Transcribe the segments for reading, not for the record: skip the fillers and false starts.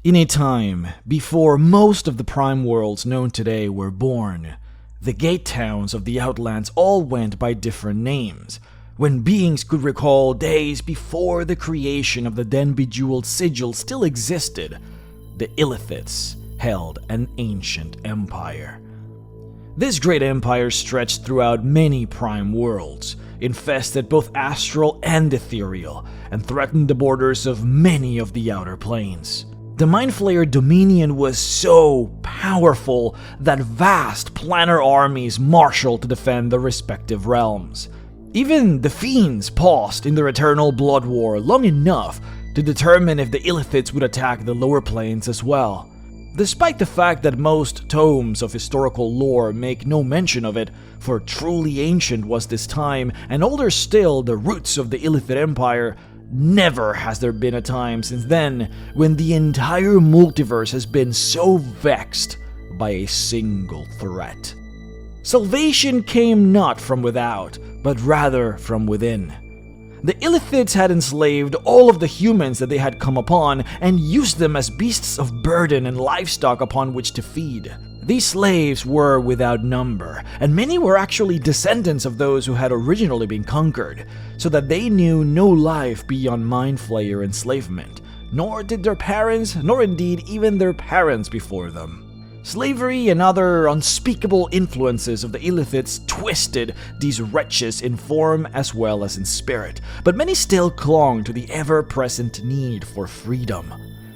In a time before most of the prime worlds known today were born, the gate towns of the Outlands all went by different names, when beings could recall days before the creation of the then-bejeweled sigil still existed. The Illithids held an ancient empire. This great empire stretched throughout many prime worlds, infested both astral and ethereal, and threatened the borders of many of the outer planes. The Mind Flayer dominion was so powerful that vast planar armies marshaled to defend the respective realms. Even the Fiends paused in their eternal blood war long enough to determine if the Illithids would attack the lower planes as well. Despite the fact that most tomes of historical lore make no mention of it, for truly ancient was this time, and older still the roots of the Illithid Empire, never has there been a time since then when the entire multiverse has been so vexed by a single threat. Salvation came not from without, but rather from within. The Illithids had enslaved all of the humans that they had come upon and used them as beasts of burden and livestock upon which to feed. These slaves were without number, and many were actually descendants of those who had originally been conquered, so that they knew no life beyond Mind Flayer enslavement, nor did their parents, nor indeed even their parents before them. Slavery and other unspeakable influences of the Illithids twisted these wretches in form as well as in spirit, but many still clung to the ever-present need for freedom.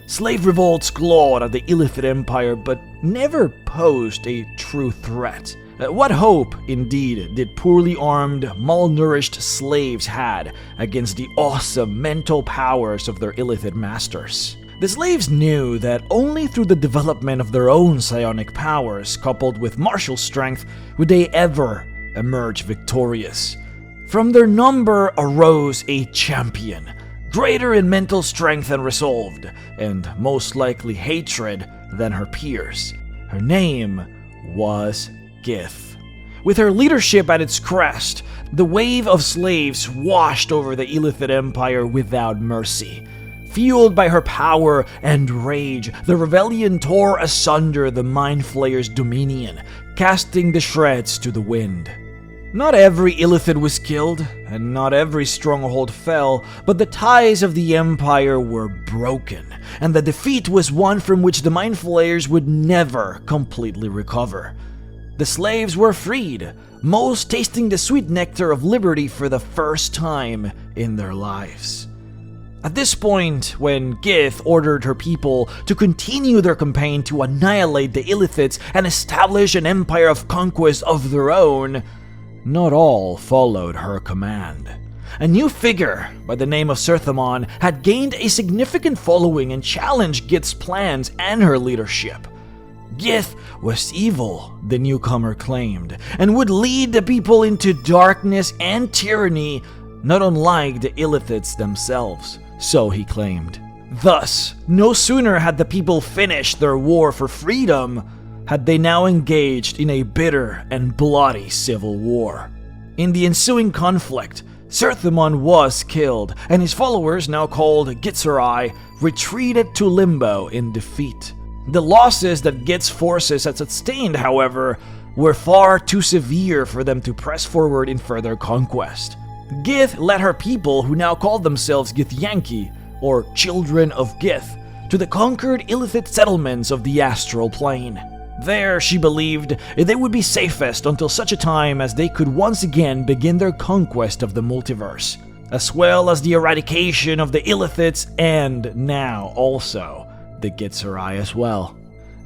Slave revolts clawed at the Illithid Empire, but never posed a true threat. What hope, indeed, did poorly armed, malnourished slaves had against the awesome mental powers of their Illithid masters? The slaves knew that only through the development of their own psionic powers, coupled with martial strength, would they ever emerge victorious. From their number arose a champion, greater in mental strength and resolved, and most likely hatred than her peers. Her name was Gith. With her leadership at its crest, the wave of slaves washed over the Illithid Empire without mercy. Fueled by her power and rage, the rebellion tore asunder the Mind Flayer's dominion, casting the shreds to the wind. Not every Illithid was killed, and not every stronghold fell, but the ties of the Empire were broken, and the defeat was one from which the Mind Flayers would never completely recover. The slaves were freed, most tasting the sweet nectar of liberty for the first time in their lives. At this point, when Gith ordered her people to continue their campaign to annihilate the Illithids and establish an empire of conquest of their own, not all followed her command. A new figure by the name of Serthamon had gained a significant following and challenged Gith's plans and her leadership. Gith was evil, the newcomer claimed, and would lead the people into darkness and tyranny, not unlike the Illithids themselves. So he claimed. Thus, no sooner had the people finished their war for freedom, had they now engaged in a bitter and bloody civil war. In the ensuing conflict, Serthamon was killed, and his followers, now called Githzerai, retreated to Limbo in defeat. The losses that Gith's forces had sustained, however, were far too severe for them to press forward in further conquest. Gith led her people, who now called themselves Githyanki, or Children of Gith, to the conquered Illithid settlements of the astral plane. There, she believed, they would be safest until such a time as they could once again begin their conquest of the multiverse, as well as the eradication of the Illithids and, now also, the Githzerai as well.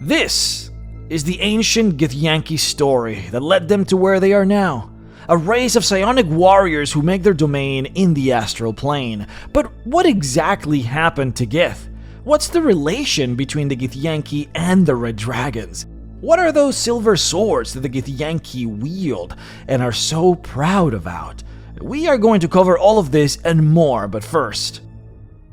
This is the ancient Githyanki story that led them to where they are now. A race of psionic warriors who make their domain in the astral plane. But what exactly happened to Gith? What's the relation between the Githyanki and the Red Dragons? What are those silver swords that the Githyanki wield and are so proud about? We are going to cover all of this and more, but first,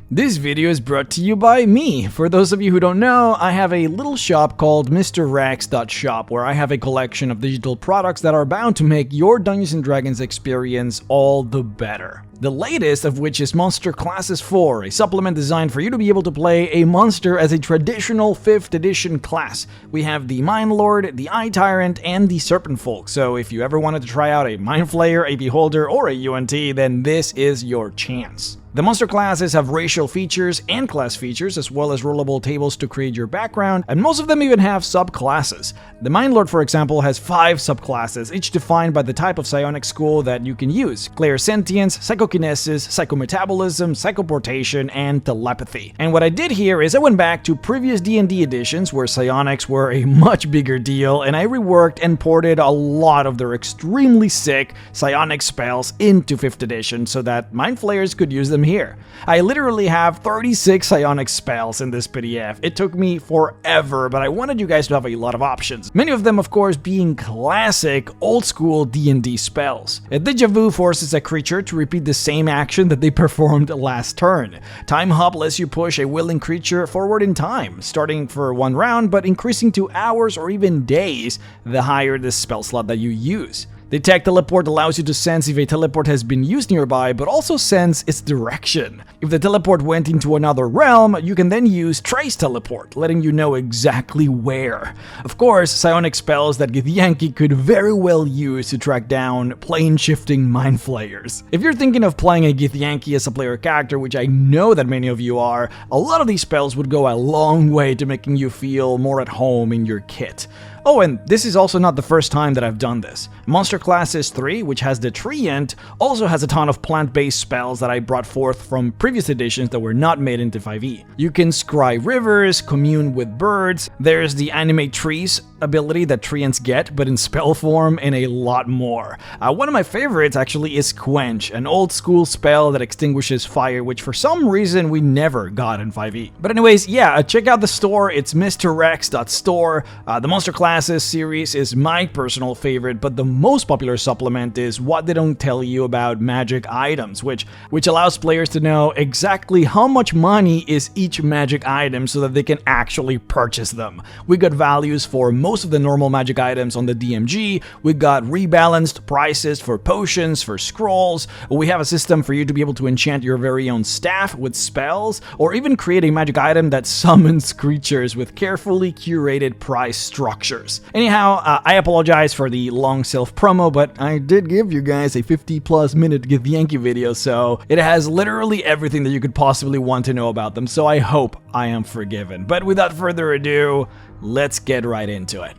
this video is brought to you by me. For those of you who don't know, I have a little shop called MrRax.shop where I have a collection of digital products that are bound to make your Dungeons & Dragons experience all the better. The latest of which is Monster Classes 4, a supplement designed for you to be able to play a monster as a traditional 5th edition class. We have the Mind Lord, the Eye Tyrant, and the Serpent Folk, so if you ever wanted to try out a Mind Flayer, a Beholder, or a UNT, then this is your chance. The monster classes have racial features and class features, as well as rollable tables to create your background, and most of them even have subclasses. The Mind Lord, for example, has 5 subclasses, each defined by the type of psionic school that you can use: clairsentience, psychokinesis, psychometabolism, psychoportation, and telepathy. And what I did here is I went back to previous D&D editions where psionics were a much bigger deal, and I reworked and ported a lot of their extremely sick psionic spells into 5th edition so that Mind Flayers could use them here. I literally have 36 psionic spells in this PDF. It took me forever, but I wanted you guys to have a lot of options. Many of them, of course, being classic, old-school D&D spells. A Deja Vu forces a creature to repeat the same action that they performed last turn. Time Hop lets you push a willing creature forward in time, starting for 1 round, but increasing to hours or even days the higher the spell slot that you use. Detect Teleport allows you to sense if a teleport has been used nearby, but also sense its direction. If the teleport went into another realm, you can then use Trace Teleport, letting you know exactly where. Of course, psionic spells that Githyanki could very well use to track down plane-shifting Mind Flayers. If you're thinking of playing a Githyanki as a player character, which I know that many of you are, a lot of these spells would go a long way to making you feel more at home in your kit. Oh, and this is also not the first time that I've done this. Monster Classes 3, which has the Treant, also has a ton of plant-based spells that I brought forth from previous editions that were not made into 5e. You can scry rivers, commune with birds, there's the Animate Trees ability that Treants get, but in spell form, and a lot more. One of my favorites actually is Quench, an old-school spell that extinguishes fire, which for some reason we never got in 5e. But anyways, yeah, check out the store, it's mrrex.store. The Monster Classes series is my personal favorite, but the most popular supplement is What They Don't Tell You About Magic Items, which allows players to know exactly how much money is each magic item so that they can actually purchase them. We got values for most of the normal magic items on the DMG, we got rebalanced prices for potions, for scrolls, we have a system for you to be able to enchant your very own staff with spells, or even create a magic item that summons creatures with carefully curated price structures. Anyhow, I apologize for the long self-promo, but I did give you guys a 50+ minute Githyanki video, so it has literally everything that you could possibly want to know about them, so I hope I am forgiven. But without further ado, let's get right into it.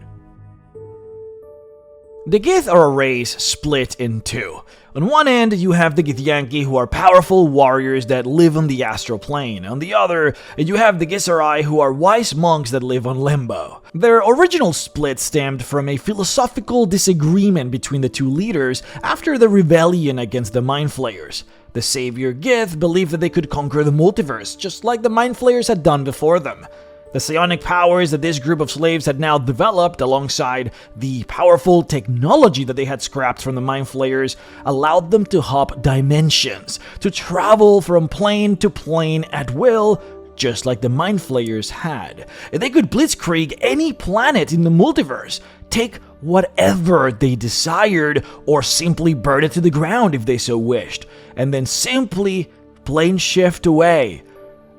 The Gith are a race split in 2. On one end, you have the Githyanki, who are powerful warriors that live on the astral plane. On the other, you have the Githzerai, who are wise monks that live on Limbo. Their original split stemmed from a philosophical disagreement between the 2 leaders after the rebellion against the Mind Flayers. The savior Gith believed that they could conquer the multiverse, just like the Mind Flayers had done before them. The psionic powers that this group of slaves had now developed, alongside the powerful technology that they had scrapped from the Mind Flayers, allowed them to hop dimensions, to travel from plane to plane at will, just like the Mind Flayers had. They could blitzkrieg any planet in the multiverse, take whatever they desired, or simply burn it to the ground if they so wished, and then simply plane shift away,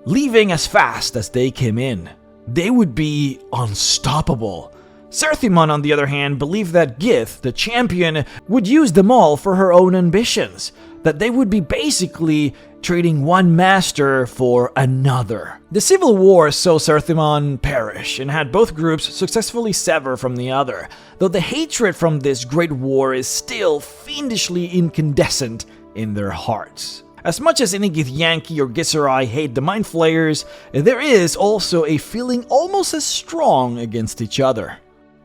leaving as fast as they came in. They would be unstoppable. Serthimon, on the other hand, believed that Gith, the champion, would use them all for her own ambitions, that they would be basically trading one master for another. The civil war saw Serthimon perish and had both groups successfully sever from the other, though the hatred from this great war is still fiendishly incandescent in their hearts. As much as any Githyanki or Githzerai hate the Mind Flayers, there is also a feeling almost as strong against each other.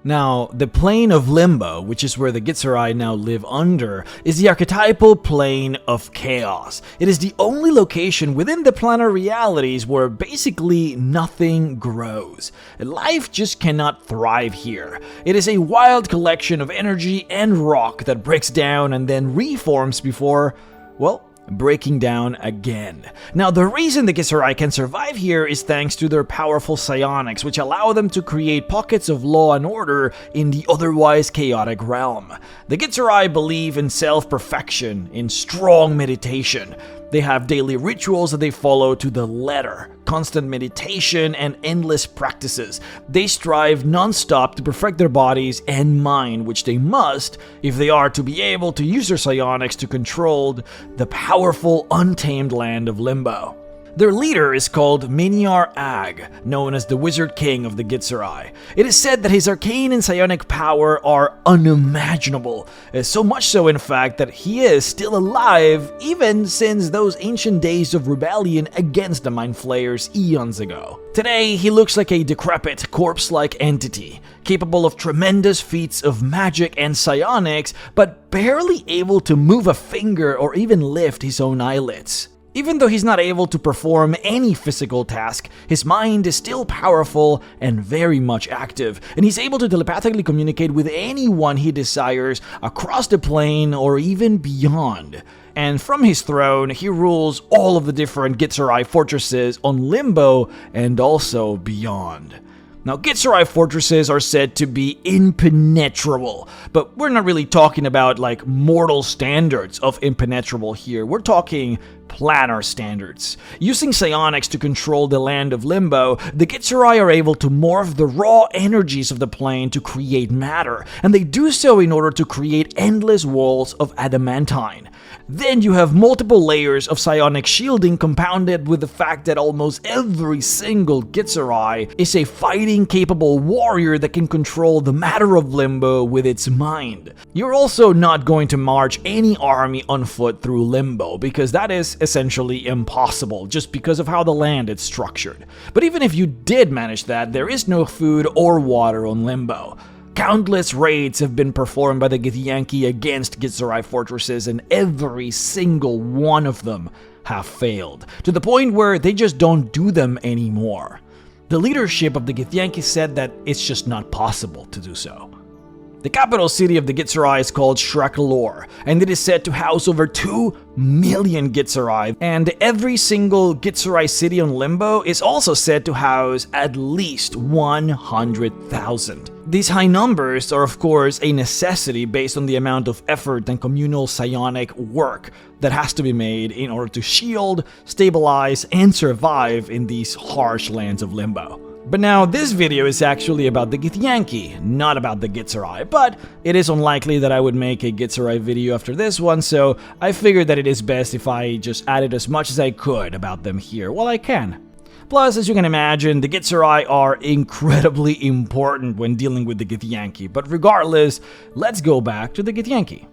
Now, the plane of Limbo, which is where the Githzerai now live under, is the archetypal plane of chaos. It is the only location within the planar realities where basically nothing grows. Life just cannot thrive here. It is a wild collection of energy and rock that breaks down and then reforms before, well, breaking down again. Now, the reason the Githzerai can survive here is thanks to their powerful psionics, which allow them to create pockets of law and order in the otherwise chaotic realm. The Githzerai believe in self-perfection, in strong meditation. They have daily rituals that they follow to the letter, constant meditation, and endless practices. They strive non-stop to perfect their bodies and mind, which they must if they are to be able to use their psionics to control the powerful, untamed land of Limbo. Their leader is called Miniar Ag, known as the Wizard King of the Githzerai. It is said that his arcane and psionic power are unimaginable, so much so in fact that he is still alive even since those ancient days of rebellion against the Mind Flayers eons ago. Today, he looks like a decrepit, corpse-like entity, capable of tremendous feats of magic and psionics, but barely able to move a finger or even lift his own eyelids. Even though he's not able to perform any physical task, his mind is still powerful and very much active, and he's able to telepathically communicate with anyone he desires across the plane or even beyond. And from his throne, he rules all of the different Githzerai fortresses on Limbo and also beyond. Now, Githzerai fortresses are said to be impenetrable, but we're not really talking about like mortal standards of impenetrable here. We're talking planar standards. Using psionics to control the land of Limbo, the Githzerai are able to morph the raw energies of the plane to create matter, and they do so in order to create endless walls of adamantine. Then you have multiple layers of psionic shielding compounded with the fact that almost every single Githzerai is a fighting-capable warrior that can control the matter of Limbo with its mind. You're also not going to march any army on foot through Limbo, because that is essentially impossible, just because of how the land is structured. But even if you did manage that, there is no food or water on Limbo. Countless raids have been performed by the Githyanki against Githzerai fortresses, and every single one of them have failed, to the point where they just don't do them anymore. The leadership of the Githyanki said that it's just not possible to do so. The capital city of the Githzerai is called Shrakalor, and it is said to house over 2 million Githzerai, and every single Githzerai city on Limbo is also said to house at least 100,000. These high numbers are of course a necessity based on the amount of effort and communal psionic work that has to be made in order to shield, stabilize, and survive in these harsh lands of Limbo. But now, this video is actually about the Githyanki, not about the Githzerai, but it is unlikely that I would make a Githzerai video after this one, so I figured that it is best if I just added as much as I could about them here while I can. Plus, as you can imagine, the Githzerai are incredibly important when dealing with the Githyanki, but regardless, let's go back to the Githyanki.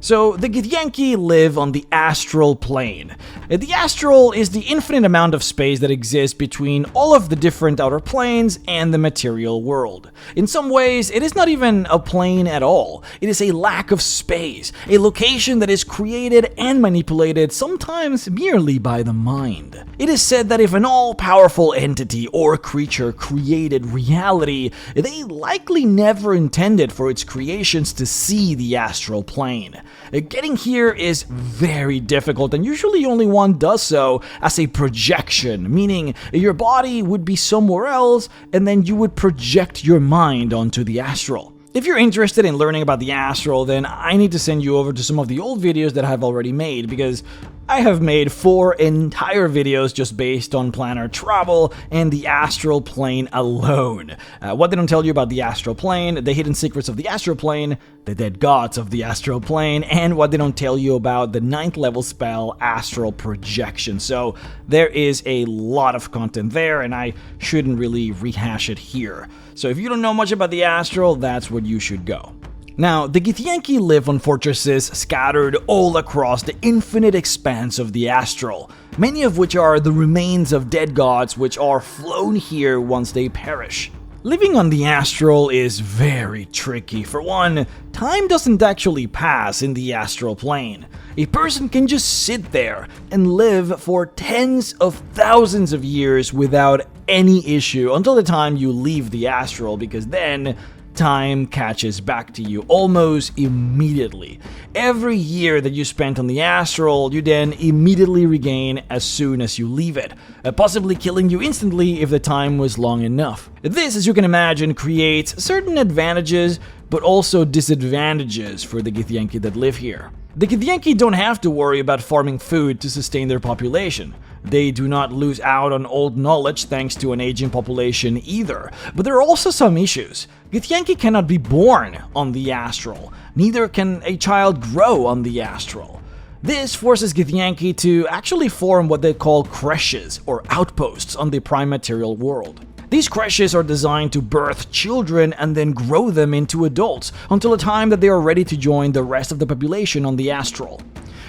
So, the Githyanki live on the astral plane. The astral is the infinite amount of space that exists between all of the different outer planes and the material world. In some ways, it is not even a plane at all. It is a lack of space, a location that is created and manipulated sometimes merely by the mind. It is said that if an all-powerful entity or creature created reality, they likely never intended for its creations to see the astral plane. Getting here is very difficult, and usually only one does so as a projection, meaning your body would be somewhere else and then you would project your mind onto the astral. If you're interested in learning about the astral, then I need to send you over to some of the old videos that I've already made, because I have made 4 entire videos just based on planar travel and the astral plane alone. What they don't tell you about the astral plane, the hidden secrets of the astral plane, the dead gods of the astral plane, and what they don't tell you about the 9th level spell, Astral Projection. So there is a lot of content there, and I shouldn't really rehash it here. So if you don't know much about the astral, that's where you should go. Now, the Githyanki live on fortresses scattered all across the infinite expanse of the astral, many of which are the remains of dead gods which are flown here once they perish. Living on the astral is very tricky. For one, time doesn't actually pass in the astral plane. A person can just sit there and live for tens of thousands of years without any issue until the time you leave the astral, because then time catches back to you almost immediately. Every year that you spent on the Astral, you then immediately regain as soon as you leave it, possibly killing you instantly if the time was long enough. This, as you can imagine, creates certain advantages, but also disadvantages for the Githyanki that live here. The Githyanki don't have to worry about farming food to sustain their population. They do not lose out on old knowledge thanks to an aging population either. But there are also some issues. Githyanki cannot be born on the Astral. Neither can a child grow on the Astral. This forces Githyanki to actually form what they call creches, or outposts, on the prime material world. These creches are designed to birth children and then grow them into adults until the time that they are ready to join the rest of the population on the Astral.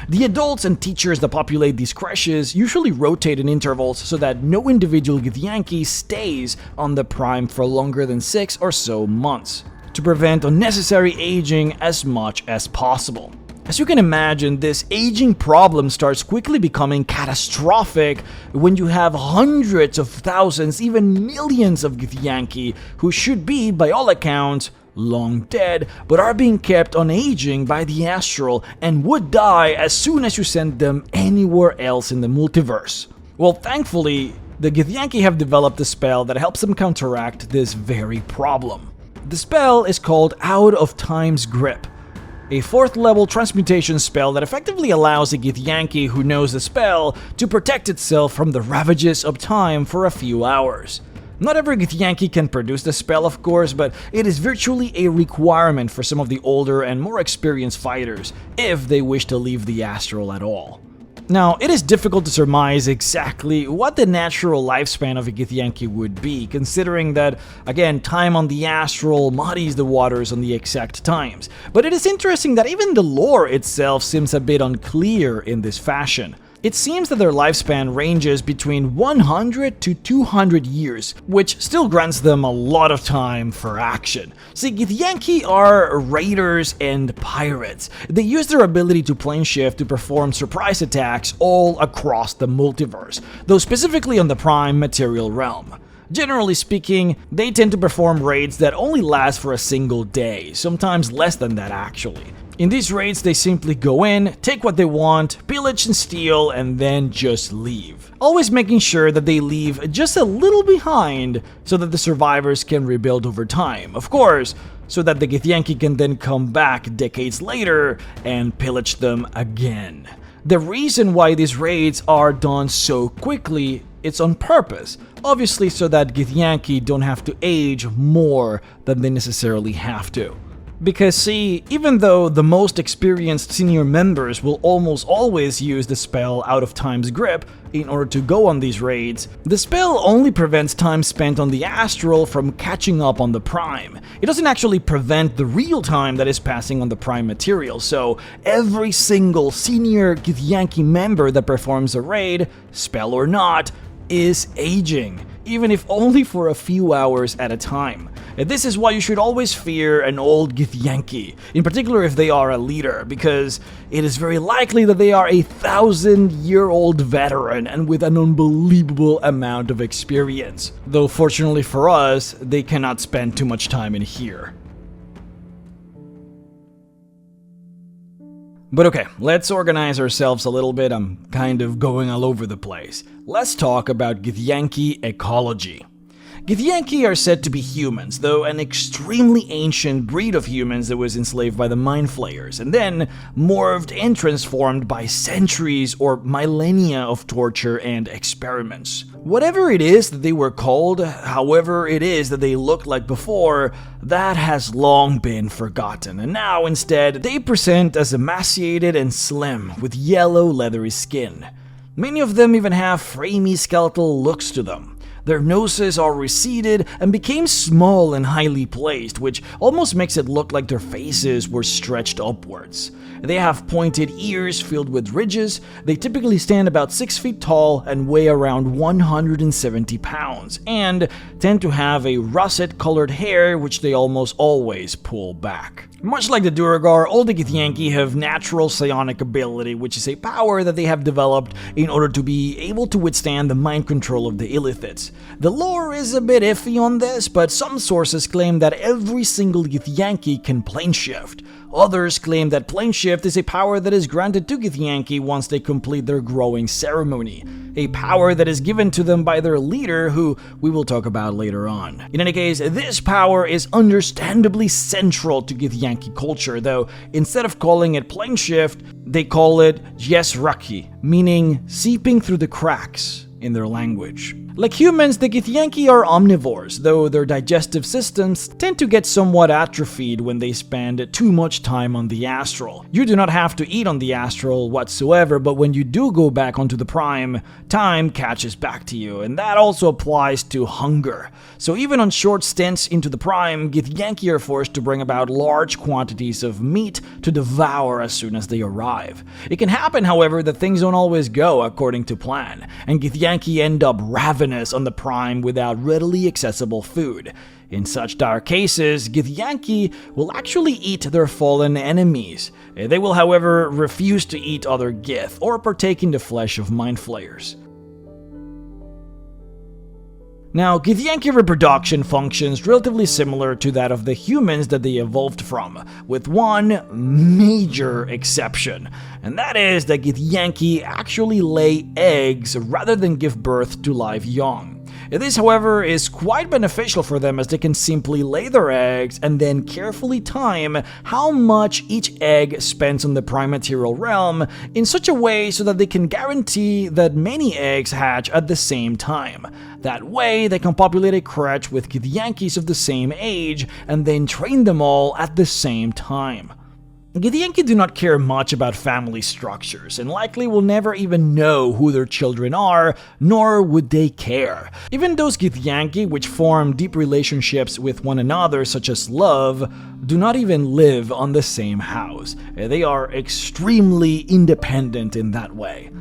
The adults and teachers that populate these creches usually rotate in intervals so that no individual Githyanki stays on the prime for longer than 6 or so months, to prevent unnecessary aging as much as possible. As you can imagine, this aging problem starts quickly becoming catastrophic when you have hundreds of thousands, even millions of Githyanki who should be, by all accounts, long dead, but are being kept on aging by the Astral and would die as soon as you send them anywhere else in the multiverse. Well, thankfully, the Githyanki have developed a spell that helps them counteract this very problem. The spell is called Out of Time's Grip, a 4th level transmutation spell that effectively allows a Githyanki who knows the spell to protect itself from the ravages of time for a few hours. Not every Githyanki can produce the spell, of course, but it is virtually a requirement for some of the older and more experienced fighters if they wish to leave the Astral at all. Now, it is difficult to surmise exactly what the natural lifespan of a Githyanki would be, considering that, again, time on the Astral muddies the waters on the exact times. But it is interesting that even the lore itself seems a bit unclear in this fashion. It seems that their lifespan ranges between 100 to 200 years, which still grants them a lot of time for action. See, Githyanki are raiders and pirates. They use their ability to plane shift to perform surprise attacks all across the multiverse, though specifically on the prime material realm. Generally speaking, they tend to perform raids that only last for a single day, sometimes less than that actually. In these raids, they simply go in, take what they want, pillage and steal, and then just leave. Always making sure that they leave just a little behind so that the survivors can rebuild over time. Of course, so that the Githyanki can then come back decades later and pillage them again. The reason why these raids are done so quickly, it's on purpose. Obviously so that Githyanki don't have to age more than they necessarily have to. Because see, even though the most experienced senior members will almost always use the spell Out of Time's Grip in order to go on these raids, the spell only prevents time spent on the Astral from catching up on the Prime. It doesn't actually prevent the real time that is passing on the Prime material, so every single senior Githyanki member that performs a raid, spell or not, is aging, even if only for a few hours at a time. And this is why you should always fear an old Githyanki, in particular if they are a leader, because it is very likely that they are a 1,000-year-old veteran and with an unbelievable amount of experience. Though fortunately for us, they cannot spend too much time in here. But okay, let's organize ourselves a little bit. I'm kind of going all over the place. Let's talk about Githyanki ecology. Githyanki are said to be humans, though an extremely ancient breed of humans that was enslaved by the Mind Flayers, and then morphed and transformed by centuries or millennia of torture and experiments. Whatever it is that they were called, however it is that they looked like before, that has long been forgotten, and now instead they present as emaciated and slim with yellow leathery skin. Many of them even have framey skeletal looks to them. Their noses are receded and became small and highly placed, which almost makes it look like their faces were stretched upwards. They have pointed ears filled with ridges. They typically stand about 6 feet tall and weigh around 170 pounds, and tend to have a russet-colored hair which they almost always pull back. Much like the Duergar, all the Githyanki have natural psionic ability, which is a power that they have developed in order to be able to withstand the mind control of the Illithids. humans. The lore is a bit iffy on this, but some sources claim that every single Githyanki can plane shift. Others claim that plane shift is a power that is granted to Githyanki once they complete their growing ceremony, a power that is given to them by their leader, who we will talk about later on. In any case, this power is understandably central to Githyanki culture, though instead of calling it plane shift, they call it Jesraki, meaning seeping through the cracks in their language. Like humans, the Githyanki are omnivores, though their digestive systems tend to get somewhat atrophied when they spend too much time on the astral. You do not have to eat on the astral whatsoever, but when you do go back onto the prime, time catches back to you, and that also applies to hunger. So even on short stints into the prime, Githyanki are forced to bring about large quantities of meat to devour as soon as they arrive. It can happen, however, that things don't always go according to plan, and Githyanki end up ravenous on the prime without readily accessible food. In such dire cases, Githyanki will actually eat their fallen enemies. They will, however, refuse to eat other Gith or partake in the flesh of mind flayers. Now, Githyanki reproduction functions relatively similar to that of the humans that they evolved from, with one major exception, and that is that Githyanki actually lay eggs rather than give birth to live young. This, however, is quite beneficial for them as they can simply lay their eggs and then carefully time how much each egg spends on the prime material realm in such a way so that they can guarantee that many eggs hatch at the same time. That way, they can populate a crutch with Githyankis of the same age and then train them all at the same time. Githyanki do not care much about family structures, and likely will never even know who their children are, nor would they care. Even those Githyanki which form deep relationships with one another, such as love, do not even live on the same house. They are extremely independent in that way.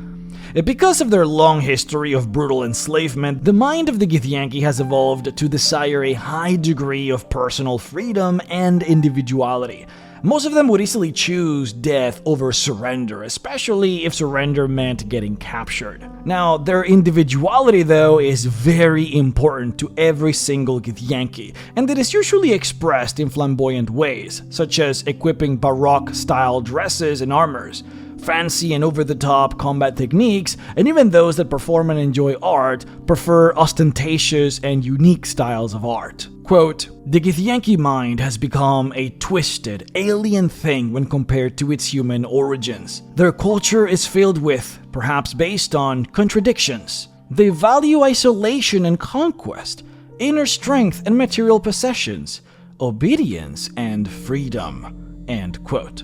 Because of their long history of brutal enslavement, the mind of the Githyanki has evolved to desire a high degree of personal freedom and individuality. Most of them would easily choose death over surrender, especially if surrender meant getting captured. Now, their individuality, though, is very important to every single Githyanki, and it is usually expressed in flamboyant ways, such as equipping Baroque-style dresses and armors, fancy and over-the-top combat techniques, and even those that perform and enjoy art prefer ostentatious and unique styles of art. Quote, "The Githyanki mind has become a twisted, alien thing when compared to its human origins. Their culture is filled with, perhaps based on, contradictions. They value isolation and conquest, inner strength and material possessions, obedience and freedom." End quote.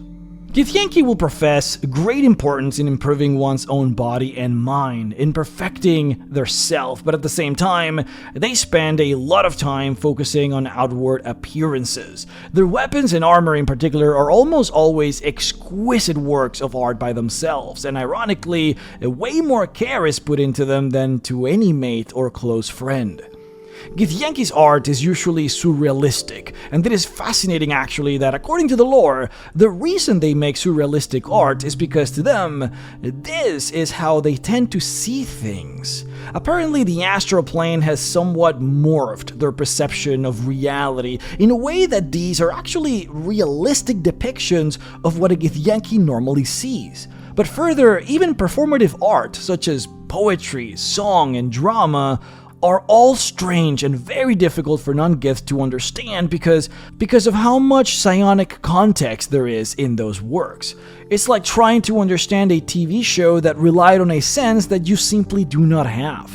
Githyanki will profess great importance in improving one's own body and mind, in perfecting their self, but at the same time, they spend a lot of time focusing on outward appearances. Their weapons and armor in particular are almost always exquisite works of art by themselves, and ironically, way more care is put into them than to any mate or close friend. Githyanki's art is usually surrealistic, and it is fascinating actually that according to the lore, the reason they make surrealistic art is because to them, this is how they tend to see things. Apparently the astral plane has somewhat morphed their perception of reality in a way that these are actually realistic depictions of what a Githyanki normally sees. But further, even performative art such as poetry, song, and drama are all strange and very difficult for non-Gith to understand because of how much psionic context there is in those works. It's like trying to understand a TV show that relied on a sense that you simply do not have.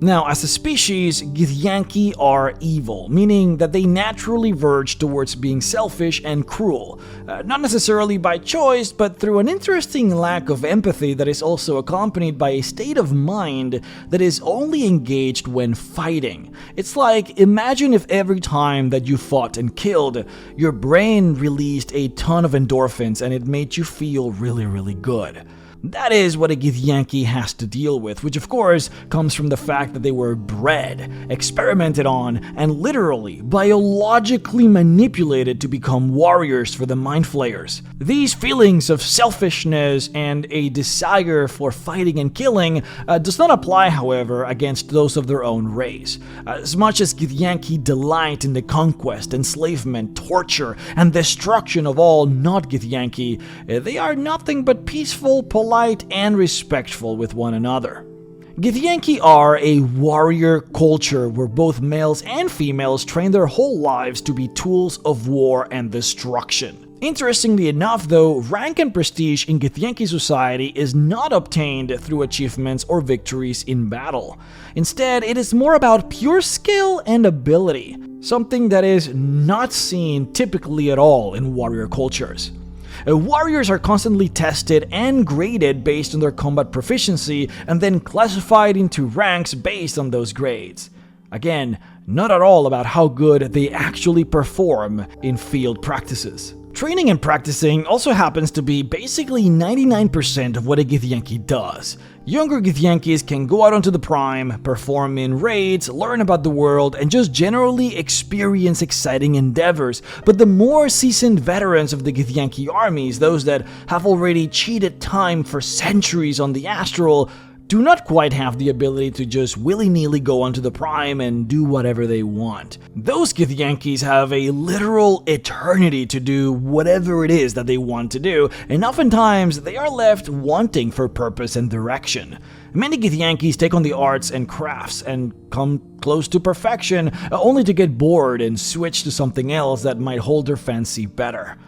Now, as a species, Githyanki are evil, meaning that they naturally verge towards being selfish and cruel, not necessarily by choice, but through an interesting lack of empathy that is also accompanied by a state of mind that is only engaged when fighting. It's like, imagine if every time that you fought and killed, your brain released a ton of endorphins and it made you feel really, really good. That is what a Githyanki has to deal with, which of course comes from the fact that they were bred, experimented on, and literally, biologically manipulated to become warriors for the Mind Flayers. These feelings of selfishness and a desire for fighting and killing does not apply, however, against those of their own race. As much as Githyanki delight in the conquest, enslavement, torture, and destruction of all not Githyanki, they are nothing but peaceful, polite, and respectful with one another. Githyanki are a warrior culture where both males and females train their whole lives to be tools of war and destruction. Interestingly enough, though, rank and prestige in Githyanki society is not obtained through achievements or victories in battle. Instead, it is more about pure skill and ability, something that is not seen typically at all in warrior cultures. Warriors are constantly tested and graded based on their combat proficiency and then classified into ranks based on those grades. Again, not at all about how good they actually perform in field practices. Training and practicing also happens to be basically 99% of what a Githyanki does. Younger Githyankis can go out onto the Prime, perform in raids, learn about the world, and just generally experience exciting endeavors, but the more seasoned veterans of the Githyanki armies, those that have already cheated time for centuries on the Astral, do not quite have the ability to just willy-nilly go onto the Prime and do whatever they want. Those Githyankis have a literal eternity to do whatever it is that they want to do, and oftentimes they are left wanting for purpose and direction. Many Githyankis take on the arts and crafts and come close to perfection, only to get bored and switch to something else that might hold their fancy better.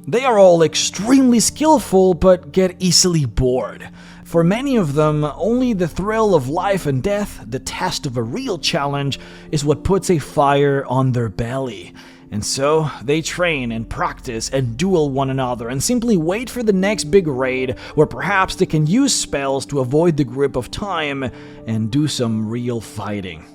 They are all extremely skillful, but get easily bored. For many of them, only the thrill of life and death, the test of a real challenge, is what puts a fire on their belly. And so, they train and practice and duel one another and simply wait for the next big raid where perhaps they can use spells to avoid the grip of time and do some real fighting.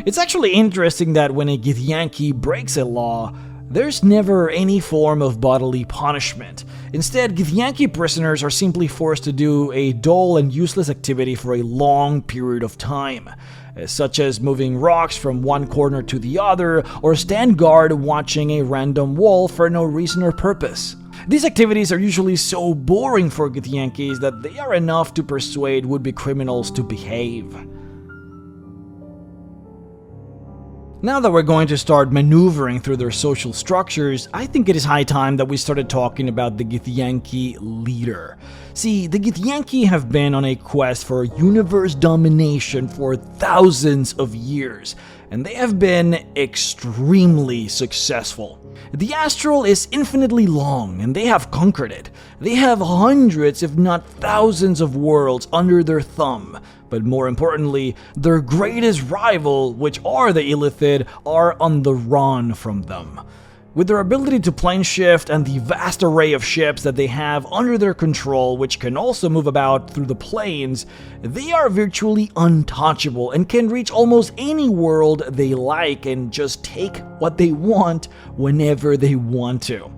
It's actually interesting that when a Githyanki breaks a law, there's never any form of bodily punishment. Instead, Githyanki prisoners are simply forced to do a dull and useless activity for a long period of time, such as moving rocks from one corner to the other, or stand guard watching a random wall for no reason or purpose. These activities are usually so boring for Githyankis that they are enough to persuade would-be criminals to behave. Now that we're going to start maneuvering through their social structures, I think it is high time that we started talking about the Githyanki leader. See, the Githyanki have been on a quest for universe domination for thousands of years, and they have been extremely successful. The Astral is infinitely long, and they have conquered it. They have hundreds, if not thousands of worlds under their thumb. But more importantly, their greatest rival, which are the Illithid, are on the run from them. With their ability to plane shift and the vast array of ships that they have under their control, which can also move about through the planes, they are virtually untouchable and can reach almost any world they like and just take what they want whenever they want to.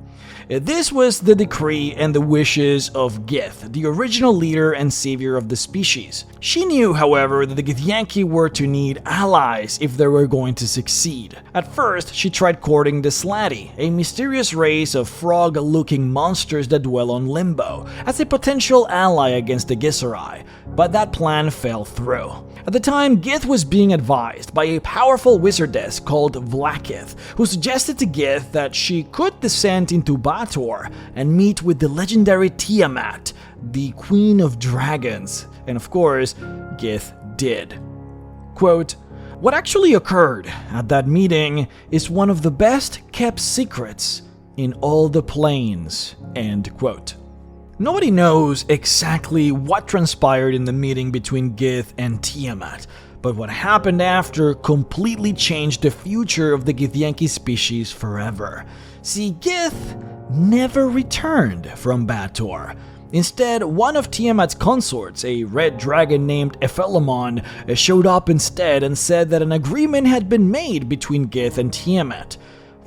This was the decree and the wishes of Gith, the original leader and savior of the species. She knew, however, that the Githyanki were to need allies if they were going to succeed. At first, she tried courting the Slaati, a mysterious race of frog-looking monsters that dwell on Limbo, as a potential ally against the Githzerai, but that plan fell through. At the time, Gith was being advised by a powerful wizardess called Vlaakith, who suggested to Gith that she could descend into Bator and meet with the legendary Tiamat, the Queen of Dragons, and of course, Gith did. Quote, "What actually occurred at that meeting is one of the best kept secrets in all the planes," end quote. Nobody knows exactly what transpired in the meeting between Gith and Tiamat, but what happened after completely changed the future of the Githyanki species forever. See, Gith never returned from Bator. Instead, one of Tiamat's consorts, a red dragon named Ephelamon, showed up instead and said that an agreement had been made between Gith and Tiamat.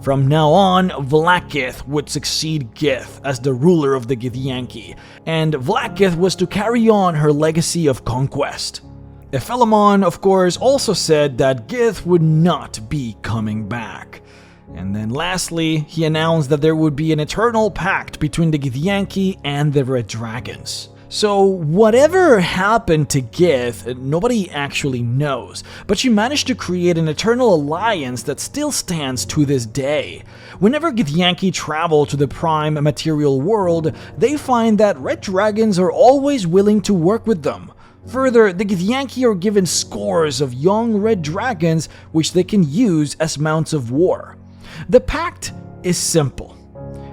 From now on, Vlaakith would succeed Gith as the ruler of the Githyanki, and Vlaakith was to carry on her legacy of conquest. Ephelemon, of course, also said that Gith would not be coming back. And then lastly, he announced that there would be an eternal pact between the Githyanki and the Red Dragons. So whatever happened to Gith, nobody actually knows, but she managed to create an eternal alliance that still stands to this day. Whenever Githyanki travel to the prime material world, they find that Red Dragons are always willing to work with them. Further, the Githyanki are given scores of young red dragons which they can use as mounts of war. The pact is simple.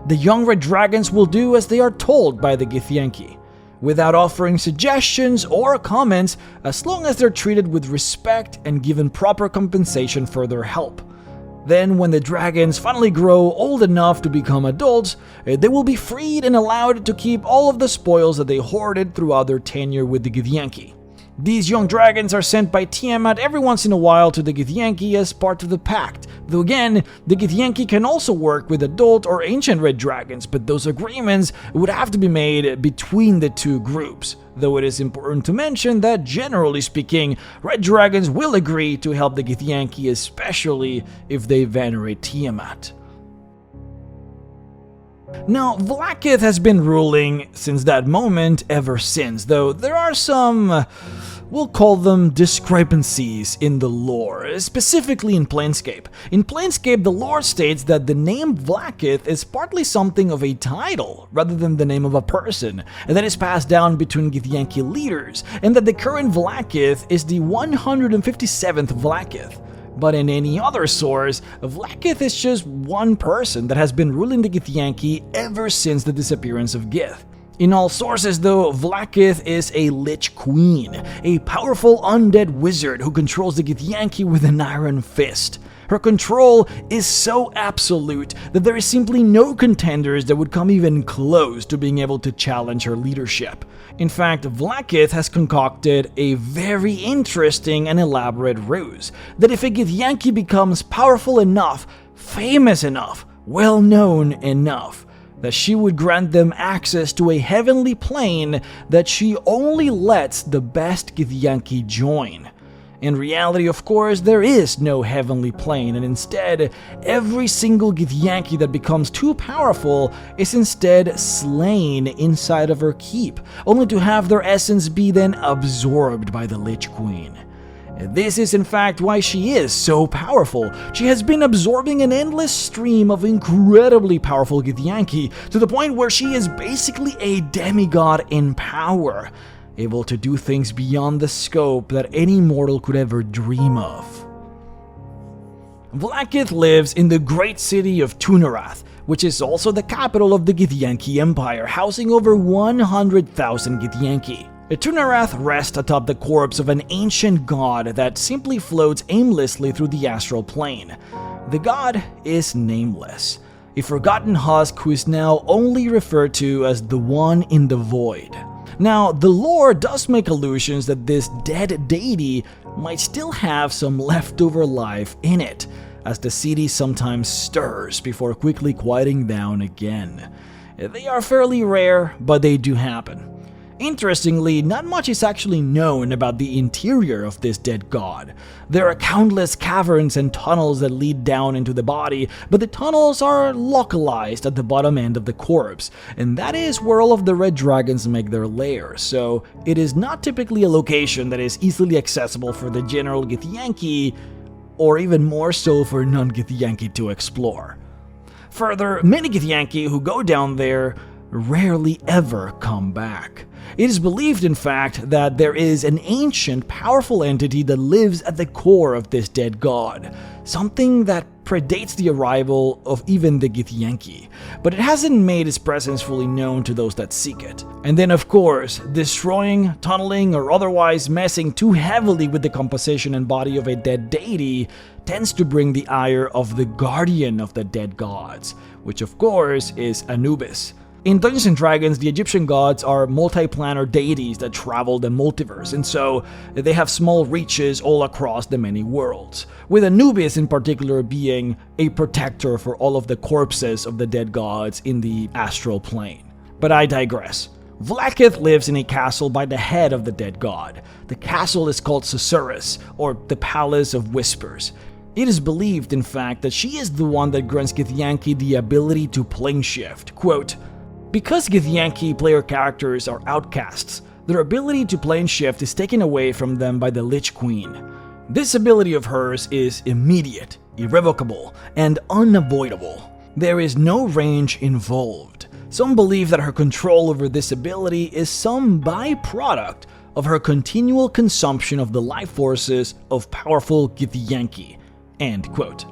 The young red dragons will do as they are told by the Githyanki, without offering suggestions or comments, as long as they're treated with respect and given proper compensation for their help. Then, when the dragons finally grow old enough to become adults, they will be freed and allowed to keep all of the spoils that they hoarded throughout their tenure with the Githyanki. These young dragons are sent by Tiamat every once in a while to the Githyanki as part of the pact, though again, the Githyanki can also work with adult or ancient red dragons, but those agreements would have to be made between the two groups, though it is important to mention that generally speaking, red dragons will agree to help the Githyanki, especially if they venerate Tiamat. Now, Vlaakith has been ruling since that moment ever since, though there are some, we'll call them discrepancies in the lore, specifically in Planescape. In Planescape, the lore states that the name Vlaakith is partly something of a title, rather than the name of a person, and that is passed down between Githyanki leaders, and that the current Vlaakith is the 157th Vlaakith. But in any other source, Vlaakith is just one person that has been ruling the Githyanki ever since the disappearance of Gith. In all sources though, Vlaakith is a Lich Queen, a powerful undead wizard who controls the Githyanki with an iron fist. Her control is so absolute that there is simply no contenders that would come even close to being able to challenge her leadership. In fact, Vlaakith has concocted a very interesting and elaborate ruse, that if a Githyanki becomes powerful enough, famous enough, well-known enough, that she would grant them access to a heavenly plane that she only lets the best Githyanki join. In reality, of course, there is no heavenly plane, and instead, every single Githyanki that becomes too powerful is instead slain inside of her keep, only to have their essence be then absorbed by the Lich Queen. This is in fact why she is so powerful. She has been absorbing an endless stream of incredibly powerful Githyanki, to the point where she is basically a demigod in power, able to do things beyond the scope that any mortal could ever dream of. Vlaakith lives in the great city of Tunarath, which is also the capital of the Githyanki Empire, housing over 100,000 Githyanki. Tunarath rests atop the corpse of an ancient god that simply floats aimlessly through the astral plane. The god is nameless, a forgotten husk who is now only referred to as the One in the Void. Now, the lore does make allusions that this dead deity might still have some leftover life in it, as the city sometimes stirs before quickly quieting down again. They are fairly rare, but they do happen. Interestingly, not much is actually known about the interior of this dead god. There are countless caverns and tunnels that lead down into the body, but the tunnels are localized at the bottom end of the corpse, and that is where all of the red dragons make their lair, so it is not typically a location that is easily accessible for the general Githyanki, or even more so for non-Githyanki to explore. Further, many Githyanki who go down there rarely ever come back. It is believed, in fact, that there is an ancient, powerful entity that lives at the core of this dead god, something that predates the arrival of even the Githyanki, but it hasn't made its presence fully known to those that seek it. And then, of course, destroying, tunneling, or otherwise messing too heavily with the composition and body of a dead deity tends to bring the ire of the guardian of the dead gods, which of course is Anubis. In Dungeons & Dragons, the Egyptian gods are multi-planar deities that travel the multiverse, and so they have small reaches all across the many worlds, with Anubis in particular being a protector for all of the corpses of the dead gods in the astral plane. But I digress. Vlaakith lives in a castle by the head of the dead god. The castle is called Susurrus, or the Palace of Whispers. It is believed, in fact, that she is the one that grants Githyanki the ability to plane shift. Quote, "Because Githyanki player characters are outcasts, their ability to plane shift is taken away from them by the Lich Queen. This ability of hers is immediate, irrevocable, and unavoidable. There is no range involved. Some believe that her control over this ability is some byproduct of her continual consumption of the life forces of powerful Githyanki." End quote.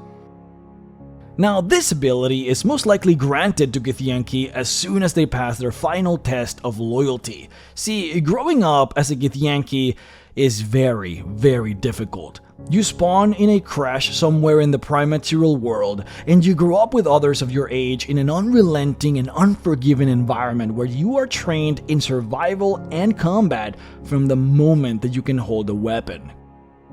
Now, this ability is most likely granted to Githyanki as soon as they pass their final test of loyalty. See, growing up as a Githyanki is very, very difficult. You spawn in a crash somewhere in the prime material world, and you grow up with others of your age in an unrelenting and unforgiving environment where you are trained in survival and combat from the moment that you can hold a weapon.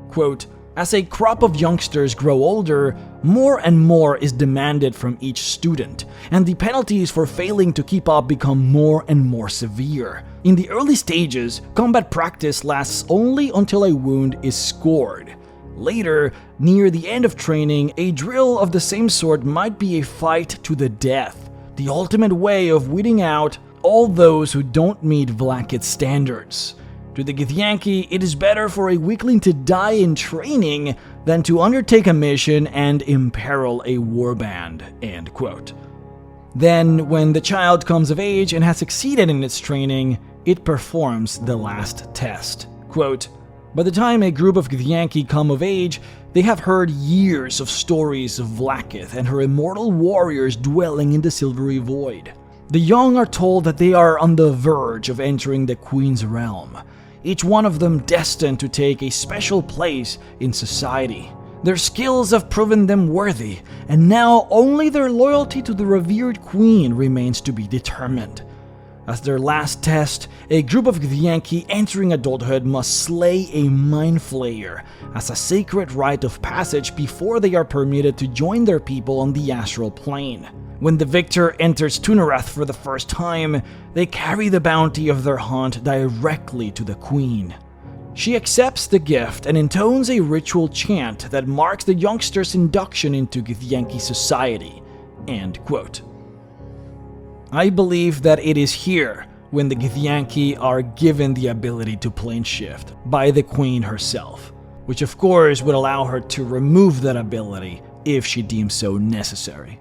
Quote, "As a crop of youngsters grow older, more and more is demanded from each student, and the penalties for failing to keep up become more and more severe. In the early stages, combat practice lasts only until a wound is scored. Later, near the end of training, a drill of the same sort might be a fight to the death, the ultimate way of weeding out all those who don't meet Vlaakith's standards. To the Githyanki, it is better for a weakling to die in training than to undertake a mission and imperil a warband." End quote. Then, when the child comes of age and has succeeded in its training, it performs the last test. Quote, "By the time a group of Githyanki come of age, they have heard years of stories of Vlaakith and her immortal warriors dwelling in the Silvery Void. The young are told that they are on the verge of entering the Queen's realm, each one of them destined to take a special place in society. Their skills have proven them worthy, and now only their loyalty to the revered Queen remains to be determined. As their last test, a group of Githyanki entering adulthood must slay a Mind Flayer as a sacred rite of passage before they are permitted to join their people on the astral plane. When the victor enters Tunarath for the first time, they carry the bounty of their hunt directly to the Queen. She accepts the gift and intones a ritual chant that marks the youngster's induction into Githyanki society." End quote. I believe that it is here when the Githyanki are given the ability to plane shift by the Queen herself, which of course would allow her to remove that ability if she deems so necessary.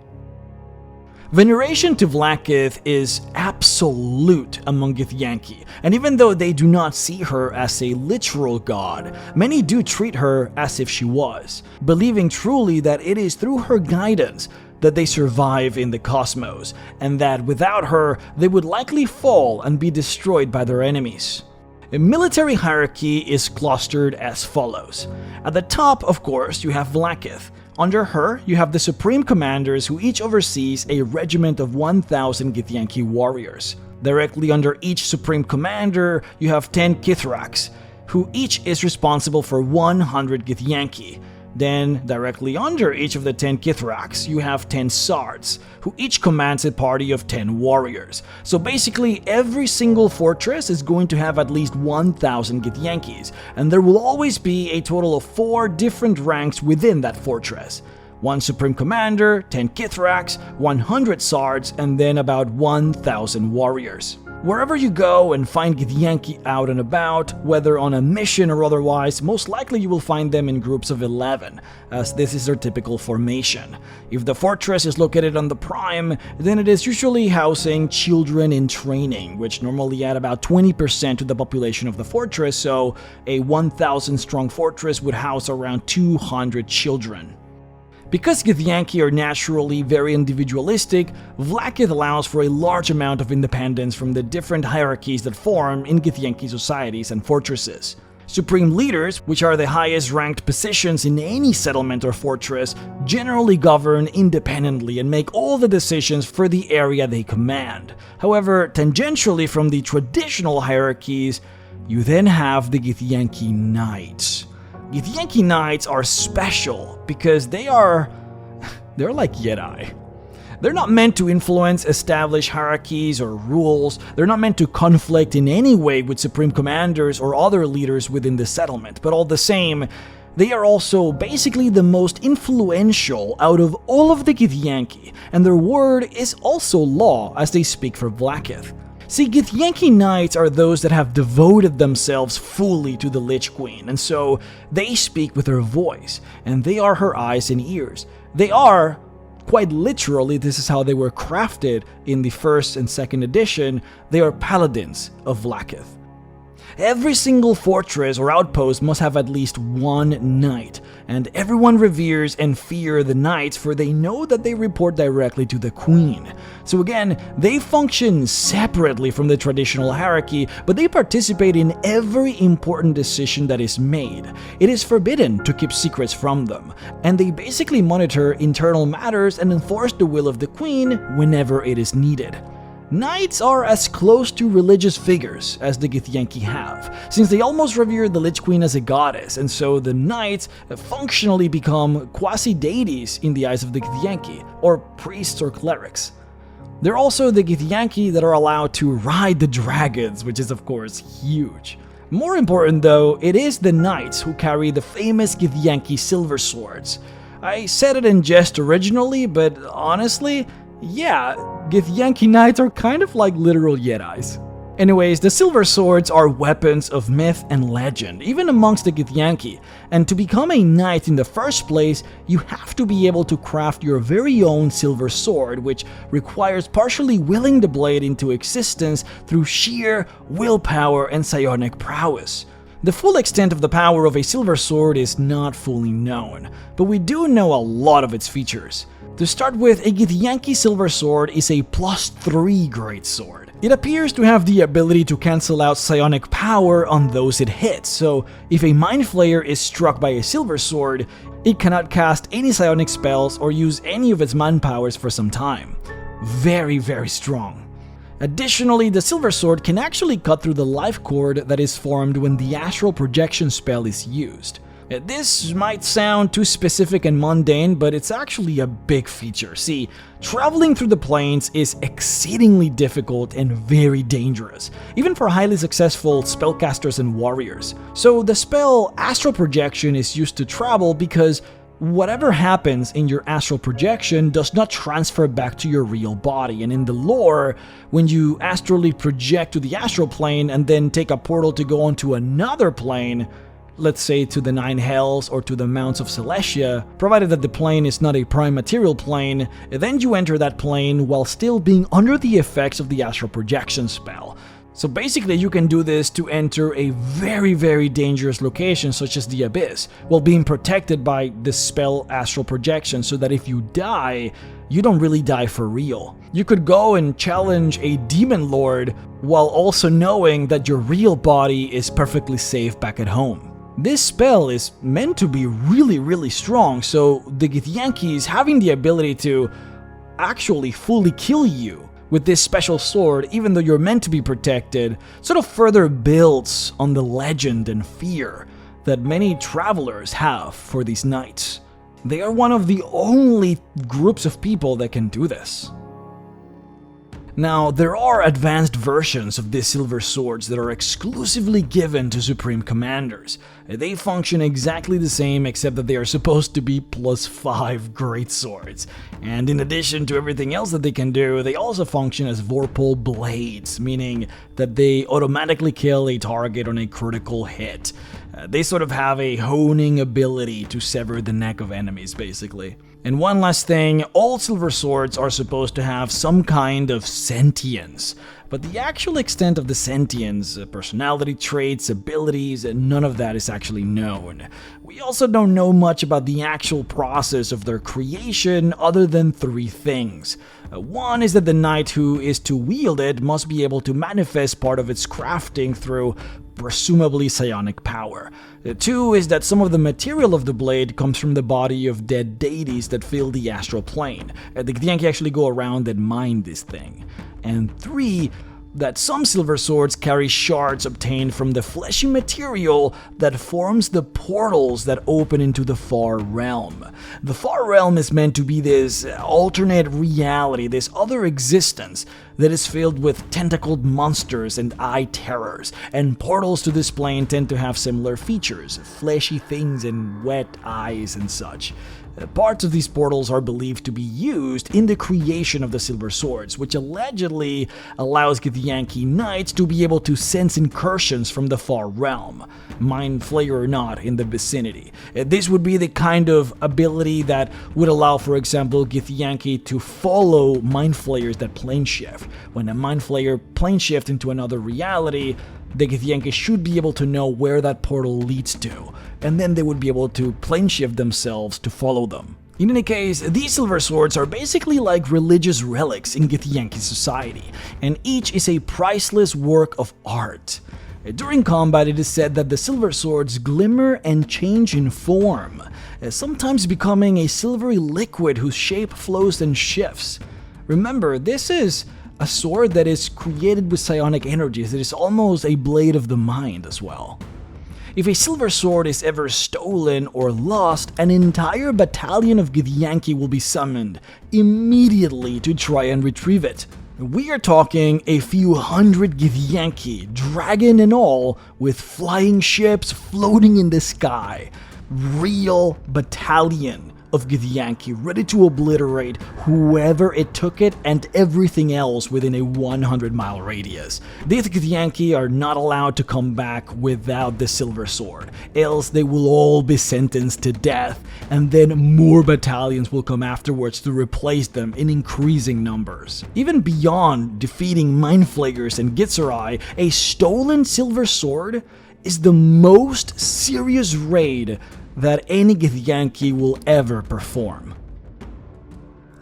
Veneration to Vlaakith is absolute among Githyanki, and even though they do not see her as a literal god, many do treat her as if she was, believing truly that it is through her guidance that they survive in the cosmos, and that without her, they would likely fall and be destroyed by their enemies. A military hierarchy is clustered as follows. At the top, of course, you have Vlaakith. Under her, you have the Supreme Commanders who each oversees a regiment of 1,000 Githyanki warriors. Directly under each Supreme Commander, you have 10 Kithraks, who each is responsible for 100 Githyanki. Then, directly under each of the 10 Kithraks, you have 10 Sards, who each commands a party of 10 warriors. So basically, every single fortress is going to have at least 1,000 Githyankis, and there will always be a total of 4 different ranks within that fortress. 1 Supreme Commander, 10 Kithraks, 100 Sards, and then about 1,000 warriors. Wherever you go and find Githyanki out and about, whether on a mission or otherwise, most likely you will find them in groups of 11, as this is their typical formation. If the fortress is located on the Prime, then it is usually housing children in training, which normally add about 20% to the population of the fortress, so a 1,000 strong fortress would house around 200 children. Because Githyanki are naturally very individualistic, Vlaakith allows for a large amount of independence from the different hierarchies that form in Githyanki societies and fortresses. Supreme Leaders, which are the highest ranked positions in any settlement or fortress, generally govern independently and make all the decisions for the area they command. However, tangentially from the traditional hierarchies, you then have the Githyanki Knights. Githyanki Knights are special because they're like Jedi. They're not meant to influence established hierarchies or rules. They're not meant to conflict in any way with supreme commanders or other leaders within the settlement, but all the same, they are also basically the most influential out of all of the Githyanki, and their word is also law as they speak for Blackith. See, Githyanki Knights are those that have devoted themselves fully to the Lich Queen, and so they speak with her voice, and they are her eyes and ears. They are, quite literally, this is how they were crafted in the first and second edition, they are paladins of Blackith. Every single fortress or outpost must have at least one knight, and everyone reveres and fears the knights for they know that they report directly to the queen. So again, they function separately from the traditional hierarchy, but they participate in every important decision that is made. It is forbidden to keep secrets from them, and they basically monitor internal matters and enforce the will of the queen whenever it is needed. Knights are as close to religious figures as the Githyanki have, since they almost revere the Lich Queen as a goddess, and so the knights functionally become quasi-deities in the eyes of the Githyanki, or priests or clerics. They're also the Githyanki that are allowed to ride the dragons, which is of course huge. More important though, it is the knights who carry the famous Githyanki silver swords. I said it in jest originally, but honestly, yeah, Githyanki Knights are kind of like literal Jedis. Anyways, the silver swords are weapons of myth and legend, even amongst the Githyanki, and to become a knight in the first place, you have to be able to craft your very own silver sword, which requires partially willing the blade into existence through sheer willpower and psionic prowess. The full extent of the power of a silver sword is not fully known, but we do know a lot of its features. To start with, a Githyanki silver sword is a +3 greatsword. It appears to have the ability to cancel out psionic power on those it hits, so if a mind flayer is struck by a silver sword, it cannot cast any psionic spells or use any of its mind powers for some time. Very, very strong. Additionally, the silver sword can actually cut through the life cord that is formed when the Astral Projection spell is used. This might sound too specific and mundane, but it's actually a big feature. See, traveling through the planes is exceedingly difficult and very dangerous, even for highly successful spellcasters and warriors. So the spell Astral Projection is used to travel because whatever happens in your astral projection does not transfer back to your real body, and in the lore, when you astrally project to the astral plane and then take a portal to go onto another plane, let's say to the Nine Hells or to the Mounts of Celestia, provided that the plane is not a prime material plane, then you enter that plane while still being under the effects of the Astral Projection spell. So basically you can do this to enter a very, very dangerous location such as the Abyss, while being protected by the spell Astral Projection, so that if you die, you don't really die for real. You could go and challenge a demon lord while also knowing that your real body is perfectly safe back at home. This spell is meant to be really, really strong, so the Githyankis having the ability to actually fully kill you with this special sword, even though you're meant to be protected, sort of further builds on the legend and fear that many travelers have for these knights. They are one of the only groups of people that can do this. Now, there are advanced versions of these silver swords that are exclusively given to Supreme Commanders. They function exactly the same, except that they are supposed to be +5 greatswords. And in addition to everything else that they can do, they also function as Vorpal blades, meaning that they automatically kill a target on a critical hit. They sort of have a honing ability to sever the neck of enemies, basically. And one last thing, all silver swords are supposed to have some kind of sentience, but the actual extent of the sentience, personality traits, abilities, none of that is actually known. We also don't know much about the actual process of their creation other than 3 things: One is that the knight who is to wield it must be able to manifest part of its crafting through presumably psionic power. Two is that some of the material of the blade comes from the body of dead deities that fill the astral plane. The Githyanki actually go around and mine this thing. And three, that some silver swords carry shards obtained from the fleshy material that forms the portals that open into the far realm. The far realm is meant to be this alternate reality, this other existence that is filled with tentacled monsters and eye terrors, and portals to this plane tend to have similar features, fleshy things and wet eyes and such. Parts of these portals are believed to be used in the creation of the silver swords, which allegedly allows Githyanki Knights to be able to sense incursions from the far realm, mind flayer or not, in the vicinity. This would be the kind of ability that would allow, for example, Githyanki to follow mind flayers that plane shift. When a mind flayer plane shift into another reality, the Githyanki should be able to know where that portal leads to, and then they would be able to plane shift themselves to follow them. In any case, these silver swords are basically like religious relics in Githyanki society, and each is a priceless work of art. During combat, it is said that the silver swords glimmer and change in form, sometimes becoming a silvery liquid whose shape flows and shifts. Remember, this is a sword that is created with psionic energies. It is almost a blade of the mind as well. If a silver sword is ever stolen or lost, an entire battalion of Githyanki will be summoned immediately to try and retrieve it. We are talking a few hundred Githyanki, dragon and all, with flying ships floating in the sky. Real battalion of Githyanki ready to obliterate whoever it took it and everything else within a 100-mile radius. These Githyanki are not allowed to come back without the silver sword, else they will all be sentenced to death, and then more battalions will come afterwards to replace them in increasing numbers. Even beyond defeating mind flayers and Githzerai, a stolen silver sword is the most serious raid that any Githyanki will ever perform.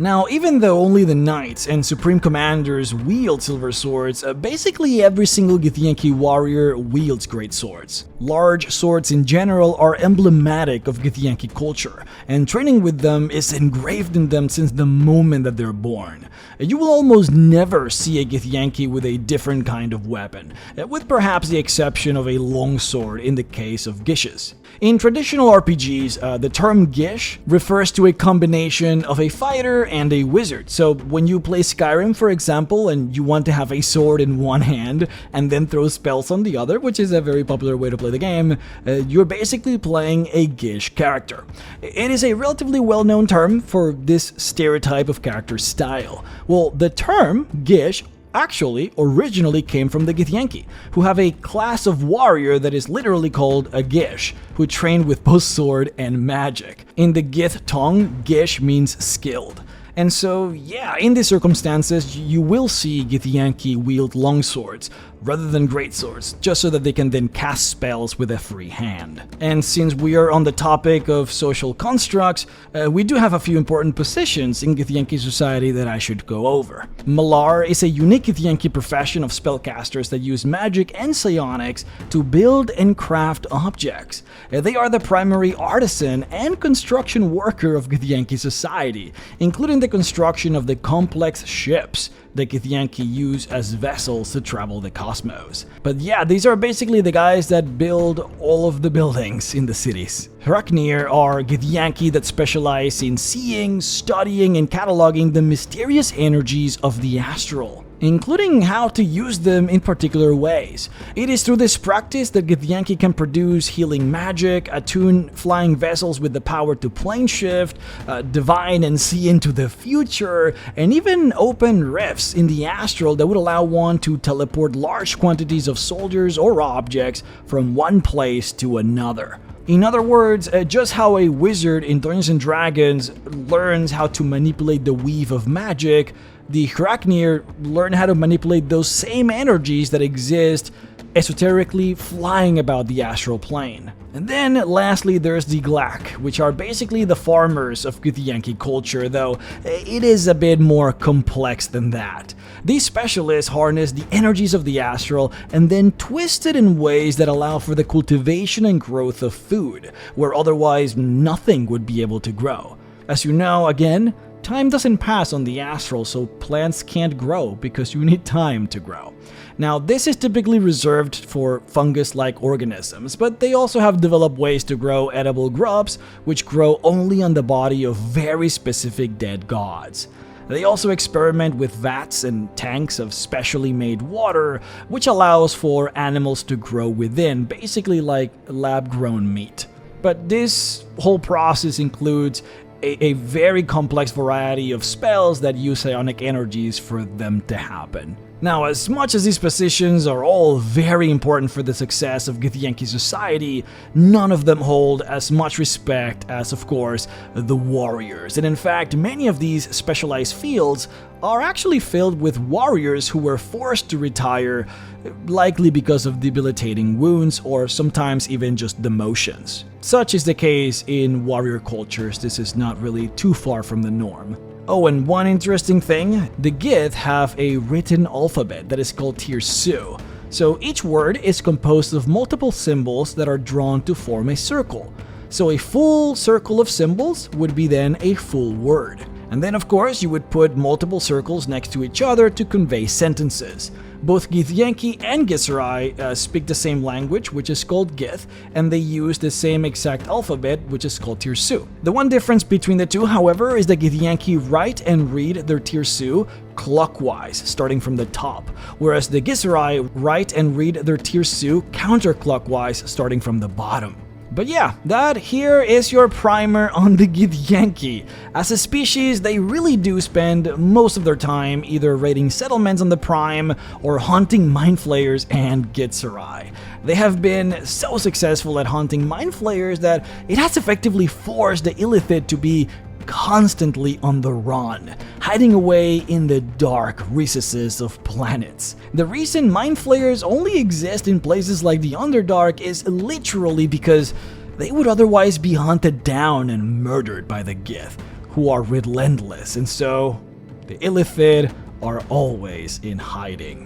Now, even though only the knights and supreme commanders wield silver swords, basically every single Githyanki warrior wields great swords. Large swords in general are emblematic of Githyanki culture, and training with them is engraved in them since the moment that they're born. You will almost never see a Githyanki with a different kind of weapon, with perhaps the exception of a longsword in the case of Gishes. In traditional RPGs, the term Gish refers to a combination of a fighter and a wizard. So when you play Skyrim, for example, and you want to have a sword in one hand and then throw spells on the other, which is a very popular way to play the game, you're basically playing a Gish character. It is a relatively well-known term for this stereotype of character style. Well, the term Gish actually originally came from the Githyanki, who have a class of warrior that is literally called a Gish, who trained with both sword and magic. In the Gith tongue, Gish means skilled. And so, yeah, in these circumstances, you will see Githyanki wield longswords rather than greatswords, just so that they can then cast spells with a free hand. And since we are on the topic of social constructs, we do have a few important positions in Githyanki society that I should go over. Malar is a unique Githyanki profession of spellcasters that use magic and psionics to build and craft objects. They are the primary artisan and construction worker of Githyanki society, including the construction of the complex ships that Githyanki use as vessels to travel the cosmos. But yeah, these are basically the guys that build all of the buildings in the cities. Hraknir are Githyanki that specialize in seeing, studying, and cataloging the mysterious energies of the astral, including how to use them in particular ways. It is through this practice that Githyanki can produce healing magic, attune flying vessels with the power to plane shift, divine and see into the future, and even open rifts in the astral that would allow one to teleport large quantities of soldiers or objects from one place to another. In other words, just how a wizard in Dungeons & Dragons learns how to manipulate the weave of magic, the Hraknir learn how to manipulate those same energies that exist esoterically flying about the astral plane. And then, lastly, there's the Glack, which are basically the farmers of Githyanki culture, though it is a bit more complex than that. These specialists harness the energies of the astral and then twist it in ways that allow for the cultivation and growth of food, where otherwise nothing would be able to grow. As you know, again, time doesn't pass on the astral, so plants can't grow because you need time to grow. Now, this is typically reserved for fungus-like organisms, but they also have developed ways to grow edible grubs, which grow only on the body of very specific dead gods. They also experiment with vats and tanks of specially made water, which allows for animals to grow within, basically like lab-grown meat. But this whole process includes a very complex variety of spells that use psionic energies for them to happen. Now, as much as these positions are all very important for the success of Githyanki society, none of them hold as much respect as, of course, the warriors. And in fact, many of these specialized fields are actually filled with warriors who were forced to retire, likely because of debilitating wounds or sometimes even just demotions. Such is the case in warrior cultures. This is not really too far from the norm. Oh, and one interesting thing, the Gith have a written alphabet that is called Tirsu. So each word is composed of multiple symbols that are drawn to form a circle. So a full circle of symbols would be then a full word. And then of course you would put multiple circles next to each other to convey sentences. Both Githyanki and Githzerai speak the same language, which is called Gith, and they use the same exact alphabet, which is called Tirsu. The one difference between the two, however, is that Githyanki write and read their Tirsu clockwise, starting from the top, whereas the Githzerai write and read their Tirsu counterclockwise, starting from the bottom. But yeah, that here is your primer on the Githyanki. As a species, they really do spend most of their time either raiding settlements on the Prime or hunting mind flayers and Githzerai. They have been so successful at hunting mind flayers that it has effectively forced the Illithid to be constantly on the run, hiding away in the dark recesses of planets. The reason mind flayers only exist in places like the Underdark is literally because they would otherwise be hunted down and murdered by the Gith, who are relentless, and so the Illithid are always in hiding.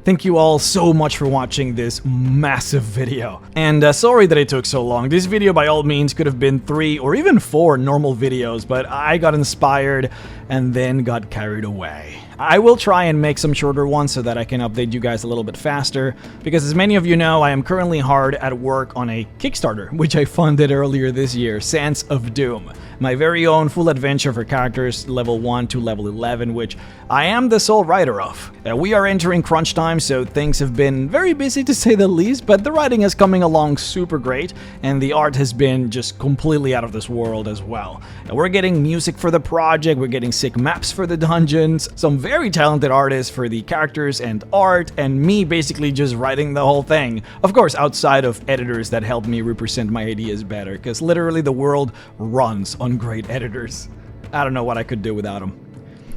Thank you all so much for watching this massive video. And sorry that it took so long. This video by all means could have been 3 or even 4 normal videos, but I got inspired and then got carried away. I will try and make some shorter ones so that I can update you guys a little bit faster, because as many of you know, I am currently hard at work on a Kickstarter, which I funded earlier this year, Sands of Doom. My very own full adventure for characters level 1 to level 11, which I am the sole writer of. We are entering crunch time, so things have been very busy to say the least, but the writing is coming along super great, and the art has been just completely out of this world as well. We're getting music for the project, we're getting sick maps for the dungeons, some very talented artists for the characters and art, and me basically just writing the whole thing. Of course, outside of editors that help me represent my ideas better, because literally the world runs on great editors. I don't know what I could do without them.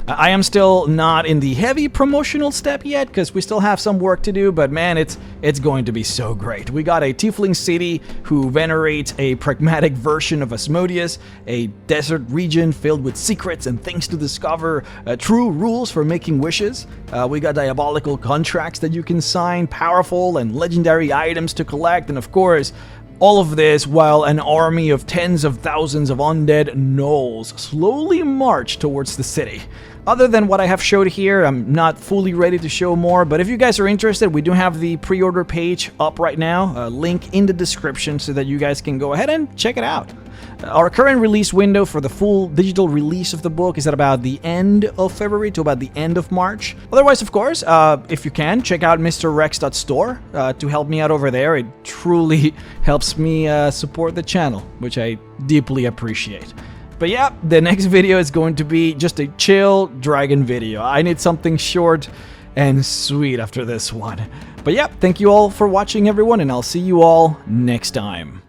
I am still not in the heavy promotional step yet, because we still have some work to do, but man, it's going to be so great. We got a tiefling city who venerates a pragmatic version of Asmodeus, a desert region filled with secrets and things to discover, true rules for making wishes. We got diabolical contracts that you can sign, powerful and legendary items to collect, and of course, all of this while an army of tens of thousands of undead gnolls slowly march towards the city. Other than what I have showed here, I'm not fully ready to show more, but if you guys are interested, we do have the pre-order page up right now, a link in the description so that you guys can go ahead and check it out. Our current release window for the full digital release of the book is at about the end of February to about the end of March. Otherwise, of course, if you can, check out mrrex.store to help me out over there. It truly helps me support the channel, which I deeply appreciate. But yeah, the next video is going to be just a chill dragon video. I need something short and sweet after this one. But yeah, thank you all for watching, everyone, and I'll see you all next time.